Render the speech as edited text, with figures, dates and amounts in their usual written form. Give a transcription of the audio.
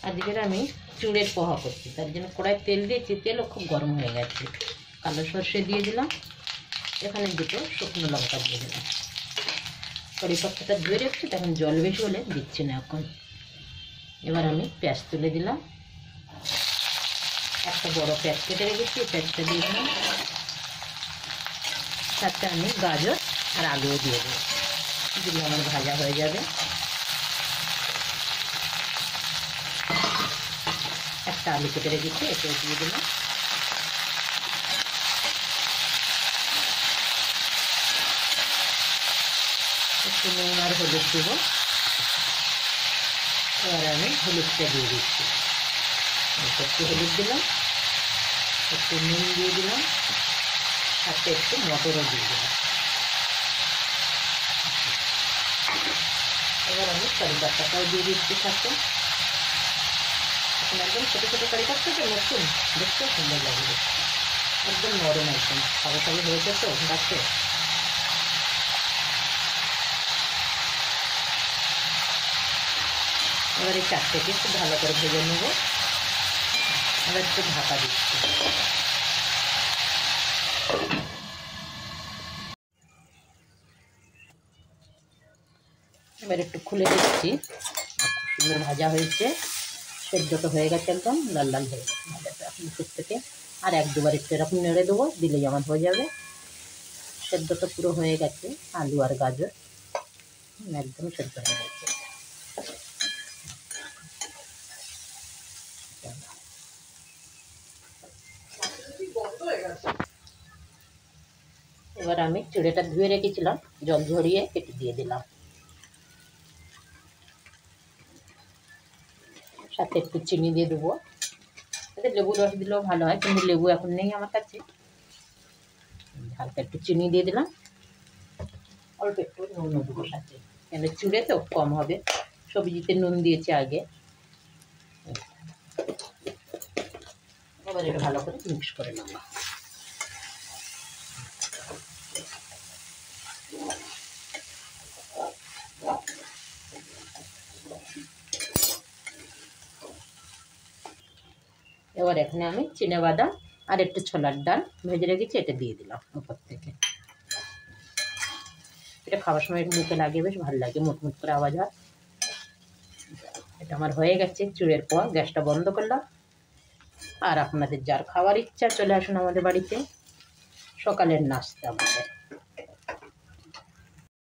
আজকের আমি চুড়ের পোহা করছি, তার জন্য কড়াই তেল দিয়েছি, তেলও খুব গরম হয়ে গেছে। কালো সর্ষে দিয়ে দিলাম, এখানে দুটো শুকনো লঙ্কা দিয়ে দিলাম। কড়ি পাতাটা ধুয়ে রেখেছি, তখন জল বেশি হলে দিচ্ছি না এখন। এবার আমি পেঁয়াজ তুলে দিলাম, একটা বড় পেঁয়াজ কেটে রেখেছি, পেঁয়াজটা দিয়ে দিলাম। সাথে আমি গাজর আর আলুও দিয়ে দেবো, দিলে আমার ভাজা হয়ে যাবে। একটা আলু কেটে রেখেছি, এটাও দিয়ে দিলাম। একটু নুন আর হলুদ দেবো। এবার আমি হলুদটা দিয়ে দিচ্ছি, একটু হলুদ দিলাম, একটু নুন দিয়ে দিলাম, সাথে একটু মটরও দিয়ে দিলাম। এবার আমি কারি পাতাটাও দিয়ে দিচ্ছি সাথে। এখন একদম ছোটো ছোটো কারি পাতাটা নতুন, দেখতেও সুন্দর লাগবে, একদম নরম, একদম খাবো খাবো হয়েছে তো গাছে। এবার এই চারটেকে একটু ভালো করে ভেজে নেবো। এবার একটু ঢাকা দিচ্ছি। এবার একটু খুলে দিচ্ছি, সুন্দর ভাজা হয়েছে, সেদ্ধটা হয়ে গেছে, একদম লাল লাল হয়ে গেছে ভাজাটা। এখন উপর থেকে আর এক দুবার একটু এরকম নেড়ে দেবো, দিলেই আমার হয়ে যাবে। সেদ্ধটা পুরো হয়ে গেছে, আলু আর গাজর একদম সেদ্ধ হয়ে গেছে। এবার আমি চুড়েটা ধুয়ে রেখেছিলাম, জল ঝরিয়ে কেটে দিয়ে দিলাম। সাথে একটু চিনি দিয়ে দেবো, এতে লেবু রস দিলেও ভালো হয়, কিন্তু লেবু এখন নেই আমার কাছে। হালকা একটু চিনি দিয়ে দিলাম, অল্প একটু নুন দেবো সাথে, কেন চুড়ে তো কম হবে, সবজিতে নুন দিয়েছি আগে। এবার এটা ভালো করে মিক্স করে নেব। এবার এখানে আমি চিনেবাদাম আর একটু ছোলার ডাল ভেজে রেখেছি, এটা দিয়ে দিলাম উপর থেকে। এটা খাওয়ার সময় মুখে লাগে, বেশ ভালো লাগে, মুটমুট করে আওয়াজ হয়। এটা আমার হয়ে গেছে চুড়ের পোহা। গ্যাসটা বন্ধ করলাম। আর আপনাদের যার খাওয়ার ইচ্ছা চলে আসুন আমাদের বাড়িতে, সকালের নাস্তা আমাদের।